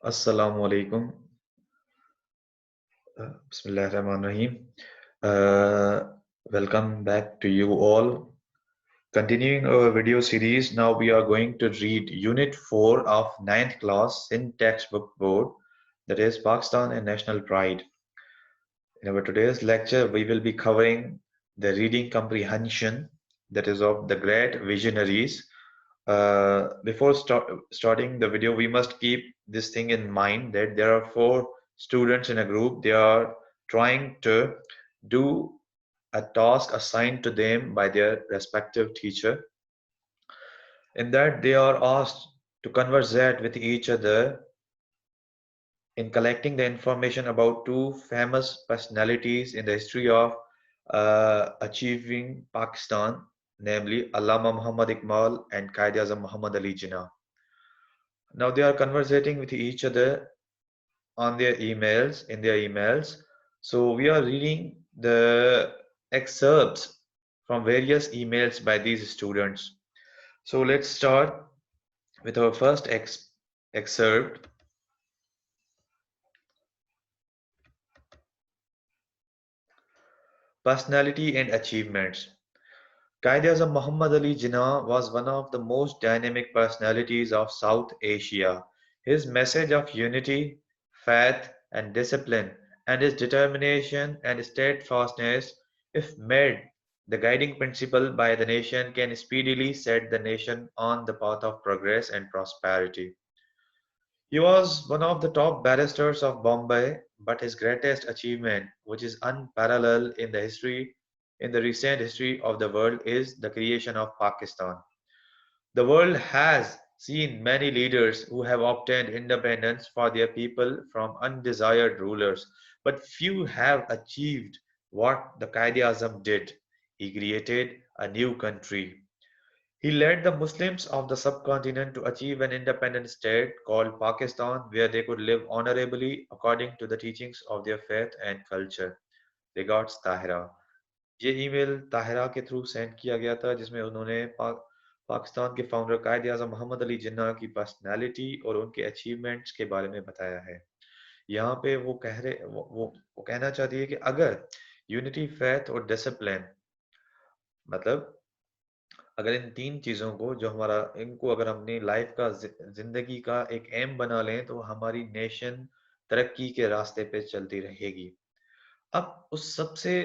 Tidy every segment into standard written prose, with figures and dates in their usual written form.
Assalamu alaikum. Bismillahirrahmanirrahim. Uh, Welcome back to you all. Continuing our video series, now we are going to read Unit 4 of ninth class in textbook board, that is Pakistan and National Pride. In our today's lecture, we will be covering the reading comprehension, that is of the great visionaries. Before starting the video, we must keep this thing in mind that there are four students in a group. They are trying to do a task assigned to them by their respective teacher. In that, they are asked to conversate with each other in collecting the information about two famous personalities in the history of achieving Pakistan, namely Allama Muhammad Iqbal and Quaid-e-Azam Muhammad Ali Jinnah. Now they are conversating with each other on their emails, in their emails. So we are reading the excerpts from various emails by these students. So let's start with our first excerpt. Personality and achievements. Quaid-e-Azam Muhammad Ali Jinnah was one of the most dynamic personalities of South Asia. His message of unity, faith, and discipline, and his determination and steadfastness, if made the guiding principle by the nation, can speedily set the nation on the path of progress and prosperity. He was one of the top barristers of Bombay, but his greatest achievement, which is unparalleled in the recent history of the world, is the creation of Pakistan. The world has seen many leaders who have obtained independence for their people from undesired rulers, but few have achieved what the Quaid-e-Azam did. He created a new country. He led the Muslims of the subcontinent to achieve an independent state called Pakistan, where they could live honorably according to the teachings of their faith and culture. Regards Tahira. ये email Tahira के through send किया गया था जिसमें उन्होंने पाकिस्तान के founder कायद आज़म मोहम्मद अली जिन्ना की personality और उनके अचीवमेंट्स के बारे में बताया है। यहाँ पे वो कह रहे वो कहना चाहती है कि अगर यूनिटी, फेथ और डिसिप्लिन, मतलब अगर इन तीन चीजों को जो हमारा इनको अगर हमने लाइफ का जिंदगी का एक एम बना लें तो हमारी नेशन तरक्की के रास्ते पे चलती रहेगी। अब उस सबसे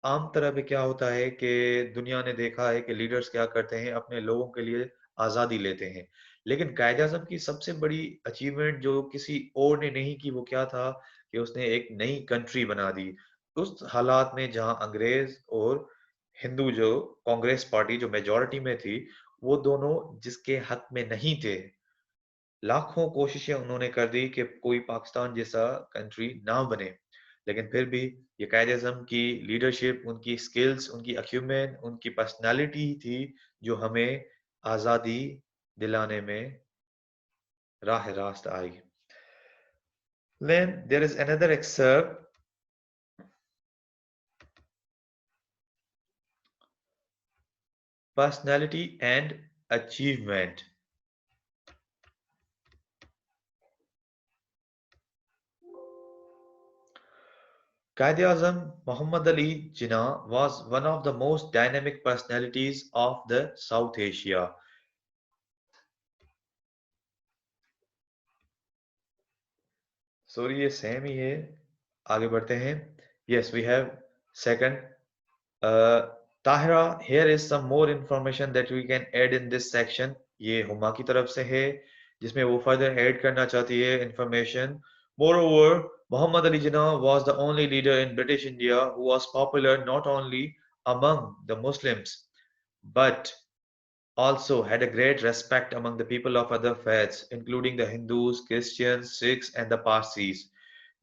आम तरह पे क्या होता है कि दुनिया ने देखा है कि लीडर्स क्या करते हैं, अपने लोगों के लिए आजादी लेते हैं। लेकिन कायद आज़म की सबसे बड़ी अचीवमेंट जो किसी और ने नहीं की, वो क्या था कि उसने एक नई कंट्री बना दी। उस हालात में जहां अंग्रेज और हिंदू जो कांग्रेस पार्टी जो मेजॉरिटी में थी, वो दोनों जिसके हक में नहीं थे, लाखों कोशिशें उन्होंने कर दी कि कोई पाकिस्तान जैसा कंट्री ना बने। लेकिन फिर भी ये कायद-ए-आज़म की लीडरशिप, उनकी स्किल्स, उनकी अक्यूमेंट, उनकी पर्सनैलिटी थी जो हमें आज़ादी दिलाने में राह रास्त आई। Then there is another excerpt. Personality and achievement. Quaid-e-Azam Muhammad Ali Jinnah was one of the most dynamic personalities of the South Asia. Sorry, ये सेम ही है। आगे बढ़ते हैं। Yes, we have second. Tahira, here is some more information that we can add in this section. ये हुमा की तरफ से है जिसमें वो further add करना चाहती है information. Moreover, Muhammad Ali Jinnah was the only leader in British India who was popular not only among the Muslims but also had a great respect among the people of other faiths, including the Hindus, Christians, Sikhs, and the Parsis.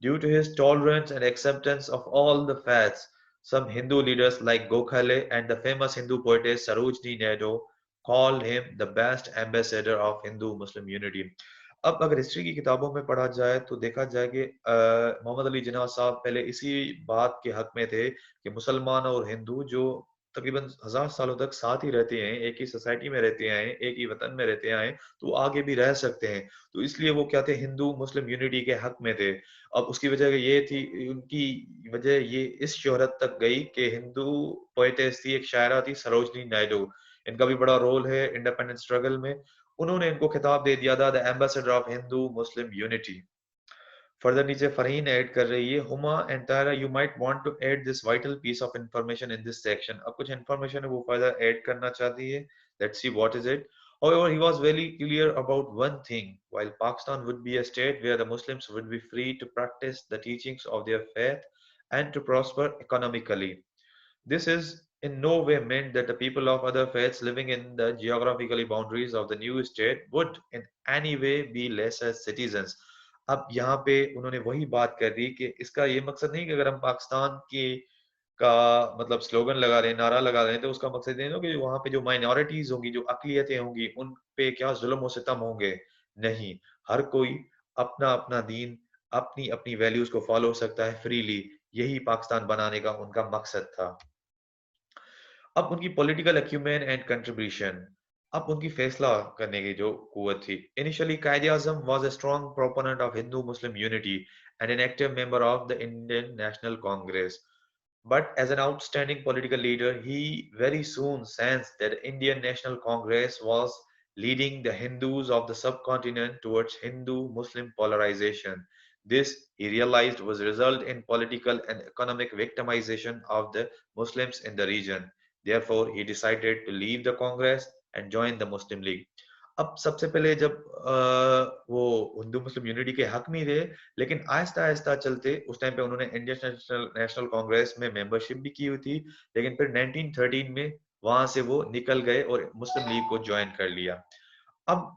Due to his tolerance and acceptance of all the faiths, some Hindu leaders like Gokhale and the famous Hindu poetess Sarojini Naidu called him the best ambassador of Hindu-Muslim unity. अब अगर history की किताबों में पढ़ा जाए तो देखा जाए कि मोहम्मद अली जिन्ना साहब पहले इसी बात के हक में थे कि मुसलमान और हिंदू जो तकरीबन 1000 सालों तक साथ ही रहते हैं, एक ही सोसाइटी में रहते आए हैं, एक ही वतन में रहते आए हैं, तो वो आगे भी रह सकते हैं। तो इसलिए वो क्या थे, हिंदू मुस्लिम यूनिटी के हक में थे। अब उसकी वजह ये थी, उनकी वजह ये इस शोहरत तक गई कि हिंदू पोएटेस थी, एक शायरा थी सरोजनी नायडू। इनका भी बड़ा रोल है इंडिपेंडेंस स्ट्रगल में। उन्होंने इनको खिताब दे दिया था the ambassador of Hindu Muslim unity. Further नीचे फरहीन ऐड कर रही है, Huma and Tara, you might want to add this vital piece of information in this section. अब कुछ इंफॉर्मेशन है वो फर्दर ऐड करना चाहती है। Let's see what is it. However, he was very clear about one thing. While Pakistan would be a state where the Muslims would be free to practice the teachings of their faith and to prosper economically, this is in no way meant that the people of other faiths living in the geographically boundaries of the new state would in any way be lesser citizens. अब यहाँ पे उन्होंने वही बात कर दी कि इसका ये मकसद नहीं कि अगर हम पाकिस्तान के का मतलब स्लोगन लगा रहे हैं, नारा लगा रहे हैं, तो उसका मकसद ये ना कि वहाँ पे जो माइनॉरिटीज होंगी, जो अकलियतें होंगी, उन पे क्या जुल्म और सितम होंगे। नहीं, हर कोई अपना अपना दीन, अपनी अपनी वैल्यूज को फॉलो हो सकता है फ्रीली। यही पाकिस्तान बनाने का उनका मकसद था। अब उनकी पॉलिटिकल एक्यूमेन एंड कंट्रीब्यूशन, अब उनकी फैसला करने की जो कुव्वत थी। Initially Quaid-e Azam was a strong proponent of Hindu Muslim unity and an active member of the Indian National Congress. But as an outstanding political leader, he very soon sensed that Indian National Congress was leading the Hindus of the subcontinent towards Hindu-Muslim polarization. This, he realized, was result in political and economic victimization of the Muslims in the region. Therefore, he decided to leave the Congress and join the Muslim League. अब सबसे पहले जब वो Hindu Muslim unity के हक में थे, लेकिन आहिस्ता आहिस्ता चलते उस टाइम पे उन्होंने इंडियन नेशनल नेशनल कांग्रेस में मेंबरशिप भी की हुई थी, लेकिन फिर 1913 में वहां से वो निकल गए और मुस्लिम लीग को ज्वाइन कर लिया। अब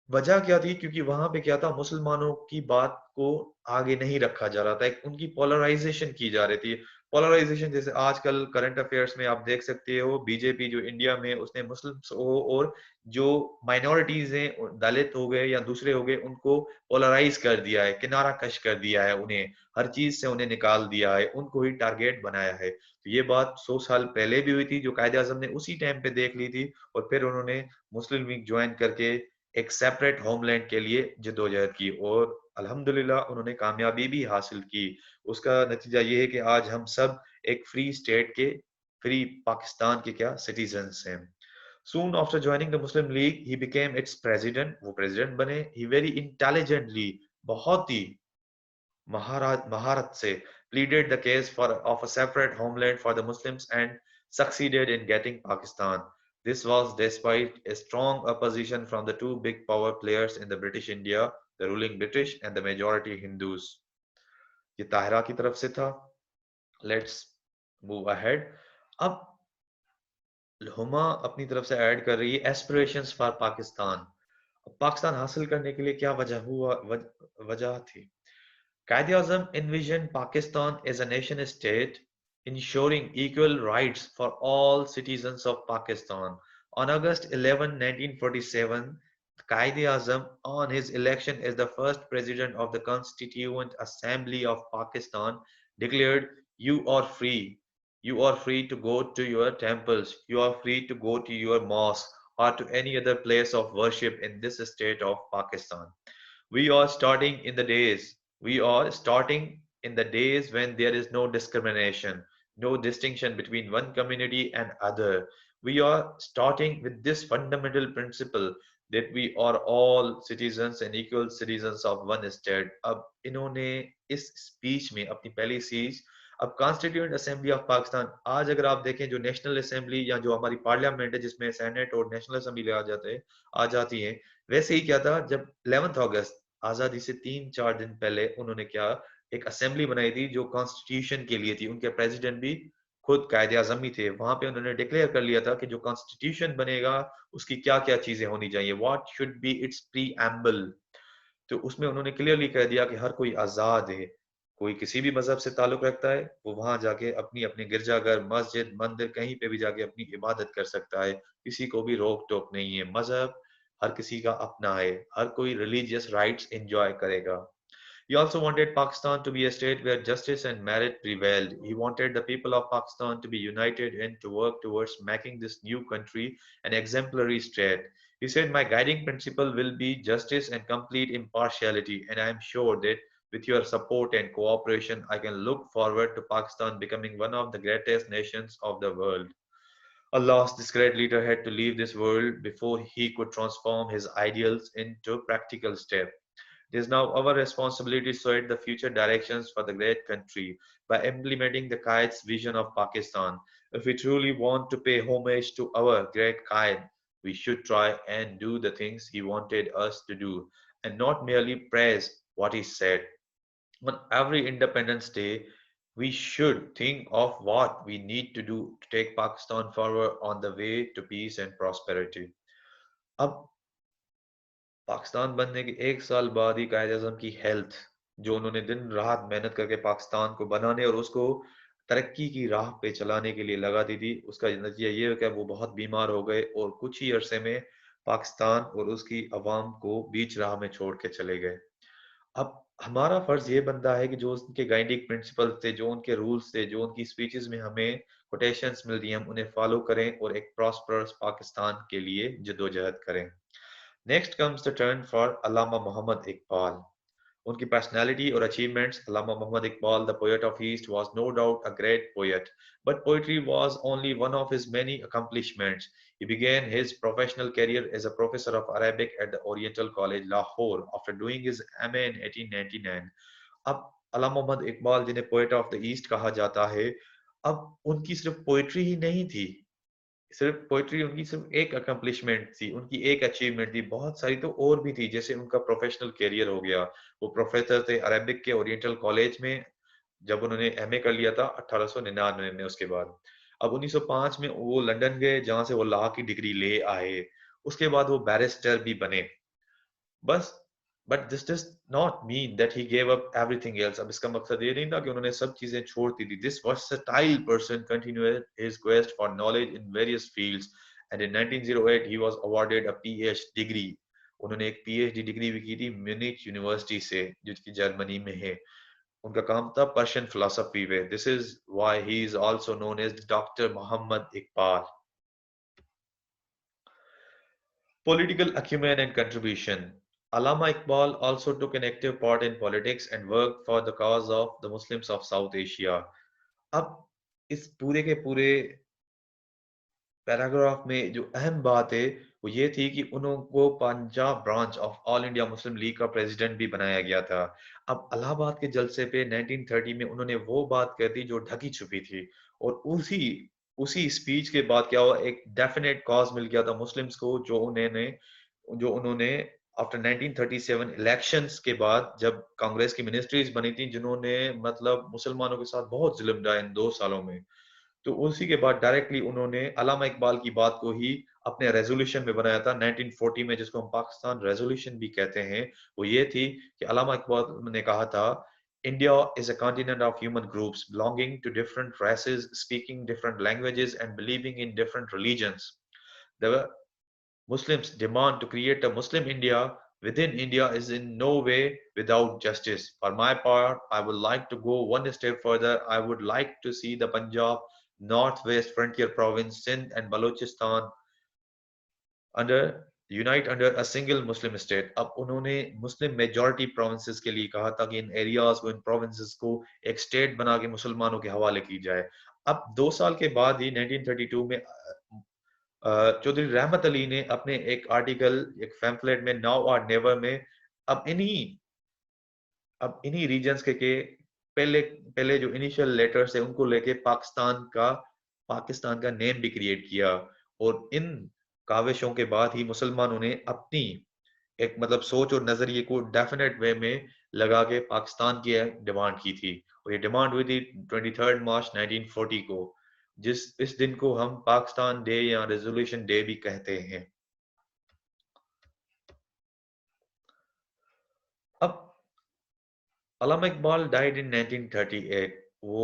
वजह क्या थी, क्योंकि वहां पे क्या था, मुसलमानों की बात को आगे नहीं रखा जा रहा था, एक उनकी पोलराइजेशन की जा रही थी। पोलराइजेशन जैसे आजकल करंट अफेयर्स में आप देख सकते हो, बीजेपी जो इंडिया में, उसने मुस्लिम्स को और जो माइनॉरिटीज हैं, दलित हो गए या दूसरे हो गए, उनको पोलराइज कर दिया है, किनारा कश कर दिया है, उन्हें हर चीज से उन्हें निकाल दिया है, उनको ही टारगेट बनाया है। तो ये बात 100 साल पहले भी हुई थी, जो कायदे आजम ने उसी टाइम पे देख ली थी, और फिर उन्होंने मुस्लिम लीग ज्वाइन करके एक सेपरेट होमलैंड के लिए जद्दोजहद की, और अल्हम्दुलिल्लाह उन्होंने कामयाबी भी हासिल की। उसका नतीजा ये है कि आज हम सब एक फ्री स्टेट के, फ्री पाकिस्तान के क्या सिटीजन्स हैं। Soon after joining the Muslim League, he became its president. वो president बने। He very intelligently, बहुत ही महारत से pleaded the case for of a separate homeland for the Muslims and succeeded in getting Pakistan. This was despite a strong opposition from the two big power players in the British India, the ruling British and the majority Hindus. ये ताहिरा की तरफ से था। Let's move ahead. अब हुमा अपनी तरफ से add कर रही है एस्पिरेशंस फॉर पाकिस्तान। पाकिस्तान हासिल करने के लिए क्या वजह थी। Quaid-e-Azam envisioned Pakistan as a nation state, ensuring equal rights for all citizens of Pakistan. On August 11, 1947, Quaid-e-Azam, on his election as the first president of the Constituent Assembly of Pakistan, declared, "You are free. You are free to go to your temples. You are free to go to your mosque or to any other place of worship in this state of Pakistan. We are starting in the days we are starting in the days when there is no discrimination, no distinction between one community and other. We are starting with this fundamental principle that we are all citizens and equal citizens of one state." अब इन्होंने इस speech में अपनी पहली speech, अब constituent assembly of Pakistan, आज अगर आप देखें जो नेशनल असेंबली या जो हमारी पार्लियामेंट है जिसमें सेनेट और नेशनल असेंबली आ जाती है, वैसे ही क्या था जब 11 अगस्त आजादी से 3-4 दिन पहले उन्होंने क्या एक असेंबली बनाई थी जो कॉन्स्टिट्यूशन के लिए थी। उनके प्रेसिडेंट भी खुद कायदे आजम ही थे। वहां पे उन्होंने डिक्लेयर कर लिया था कि जो कॉन्स्टिट्यूशन बनेगा उसकी क्या क्या चीजें होनी चाहिए, what should be it's preamble. तो उसमें उन्होंने क्लियरली कह दिया कि हर कोई आजाद है, कोई किसी भी मजहब से ताल्लुक रखता है, वो वहां जाके अपनी अपनी गिरजाघर, मस्जिद, मंदिर कहीं पे भी जाके अपनी इबादत कर सकता है। किसी को भी रोक टोक नहीं है। मजहब हर किसी का अपना है, हर कोई रिलीजियस राइट्स एंजॉय करेगा। He also wanted Pakistan to be a state where justice and merit prevailed. He wanted the people of Pakistan to be united and to work towards making this new country an exemplary state. He said, "My guiding principle will be justice and complete impartiality, and I am sure that with your support and cooperation, I can look forward to Pakistan becoming one of the greatest nations of the world." Alas, this great leader had to leave this world before he could transform his ideals into practical steps. It is now our responsibility to set the future directions for the great country by implementing the Qaid's vision of Pakistan. If we truly want to pay homage to our great Qaid, we should try and do the things he wanted us to do and not merely praise what he said. On every Independence Day, we should think of what we need to do to take Pakistan forward on the way to peace and prosperity. अब पाकिस्तान बनने के 1 साल बाद ही कायद आज़म की health, जो उन्होंने दिन रात मेहनत करके पाकिस्तान को बनाने और उसको तरक्की की राह पे चलाने के लिए लगा दी थी, उसका नतीजा ये है कि वो बहुत बीमार हो गए और कुछ ही अरसे में पाकिस्तान और उसकी अवाम को बीच राह में छोड़ के चले गए। अब हमारा फर्ज ये बनता है कि जो उनके गाइडिंग प्रिंसिपल्स थे, जो उनके रूल्स थे, जो उनकी स्पीचेस में हमें कोटेशंस मिलती हैं, हम उन्हें फॉलो करें और एक प्रॉस्परस पाकिस्तान के लिए जद्दोजहद करें। Next comes the turn for Allama Mohammad Iqbal. उनकी पर्सनालिटी और achievements. Allama Mohammad Iqbal, the poet of East, was no doubt a great poet, but poetry was only one of his many accomplishments. He began his professional career as a professor of Arabic at the Oriental College, Lahore, after doing his MA in 1899. अब अल्लामा मोहम्मद इकबाल, जिन्हें poet of the east कहा जाता है, अब उनकी सिर्फ poetry ही नहीं थी, सिर्फ पोएट्री उनकी सिर्फ एक अकम्प्लिशमेंट थी, उनकी एक अचीवमेंट थी, बहुत सारी तो और भी थी, जैसे उनका प्रोफेशनल करियर हो गया। वो प्रोफेसर थे अरेबिक के ओरिएंटल कॉलेज में, जब उन्होंने एमए कर लिया था 1899 में। उसके बाद अब 1905 में वो लंदन गए, जहां से वो लॉ की डिग्री ले आए। उसके बाद वो बैरिस्टर भी बने। बस but this does not mean that he gave up everything else. अब इसका मकसद ये नहीं था कि उन्होंने सब चीजें छोड़ दी थी। This versatile person continued his quest for knowledge in various fields and in 1908 he was awarded a PhD degree. उन्होंने एक पीएचडी डिग्री भी की थी म्यूनिच यूनिवर्सिटी से, जो कि जर्मनी में है। उनका काम था पर्शियन फिलोसफी में। This is why he is also known as doctor Mohammad Iqbal. Political acumen and contribution. Allama Iqbal also took an active part in politics and worked for the cause of the Muslims of South Asia. अब इस पूरे के पूरे paragraph में जो अहम बात है वो ये थी कि उनको Punjab branch of all India Muslim league का प्रेसिडेंट भी बनाया गया था। अब इलाहाबाद के जलसे पे 1930 में उन्होंने वो बात कह दी जो ढकी छुपी थी, और उसी उसी स्पीच के बाद क्या हुआ, एक डेफिनेट कॉज मिल गया था मुस्लिम्स को, जो उन्होंने आफ्टर 1937 इलेक्शंस के बाद, जब कांग्रेस की मिनिस्ट्रीज बनी थी, जिन्होंने मतलब मुसलमानों के साथ बहुत जुल्म ढाया इन 2 सालों में। तो उसी के बाद डायरेक्टली उन्होंने अलामा इकबाल की बात को ही अपने रेजोल्यूशन में बनाया था 1940 में, जिसको हम पाकिस्तान रेजोल्यूशन भी कहते हैं। वो ये थी कि अलामा इकबाल ने कहा था, India is a continent of human groups belonging to different races, speaking different languages and believing in different religions. The Muslims demand to create a Muslim India within India is in no way without justice. For my part, I would like to go one step further. I would like to see the Punjab, Northwest Frontier Province, Sindh and Balochistan under unite under a single Muslim state. अब उन्होंने Muslim majority provinces के लिए कहा था कि इन areas को, इन provinces को एक स्टेट बना के मुसलमानों के हवाले की जाए। अब 2 साल के बाद ही 1932 में चौधरी रहमत अली ने अपने एक आर्टिकल, एक पैम्फलेट में, नाउ और नेवर में, अब इन्हीं रीजन्स के पहले पहले जो इनिशियल लेटर्स है उनको लेके पाकिस्तान का नेम भी क्रिएट किया। और इन काविशों के बाद ही मुसलमानों ने अपनी एक मतलब सोच और नजरिए को डेफिनेट वे में लगा के पाकिस्तान की डिमांड की थी। और ये डिमांड हुई थी 23 मार्च 1940 को, जिस इस दिन को हम पाकिस्तान डे या रेजोल्यूशन डे भी कहते हैं। अब अल्लामा इकबाल डाइड इन 1938। वो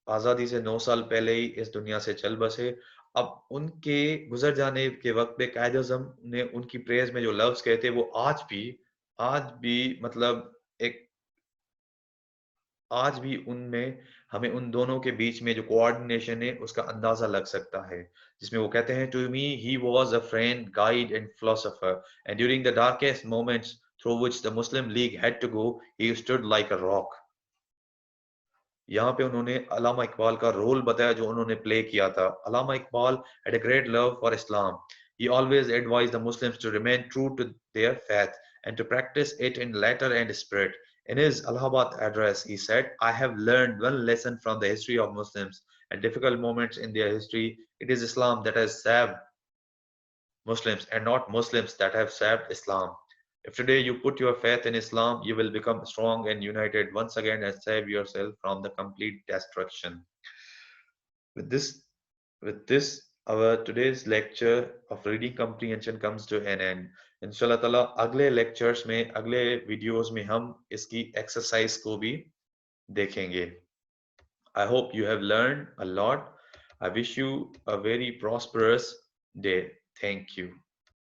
आज़ादी से 9 साल पहले ही इस दुनिया से चल बसे। अब उनके गुजर जाने के वक्त पे कायद आज़म ने उनकी प्रेज में जो लफ्ज़ कहे थे, वो आज भी मतलब एक आज भी उनमें हमें उन दोनों के बीच में जो कोऑर्डिनेशन है उसका अंदाजा लग सकता है, जिसमें वो कहते हैं, to me he was a friend, guide and philosopher, and during the darkest moments through which the Muslim League had to go, he stood like a rock. यहाँ पे उन्होंने अल्लामा इकबाल का रोल बताया जो उन्होंने प्ले किया था। अल्लामा Iqbal had a great love for Islam. He always advised the Muslims to remain true to their faith and to practice it in letter and spirit. In his Allahabad address, he said, I have learned one lesson from the history of Muslims at difficult moments in their history. It is Islam that has saved Muslims and not Muslims that have saved Islam. If today you put your faith in Islam, you will become strong and united once again and save yourself from the complete destruction. With this, with this, our today's lecture of reading comprehension comes to an end. इंशाल्लाह ताला अगले lectures में, अगले videos में हम इसकी exercise को भी देखेंगे. I hope you have learned a lot. I wish you a very prosperous day. Thank you.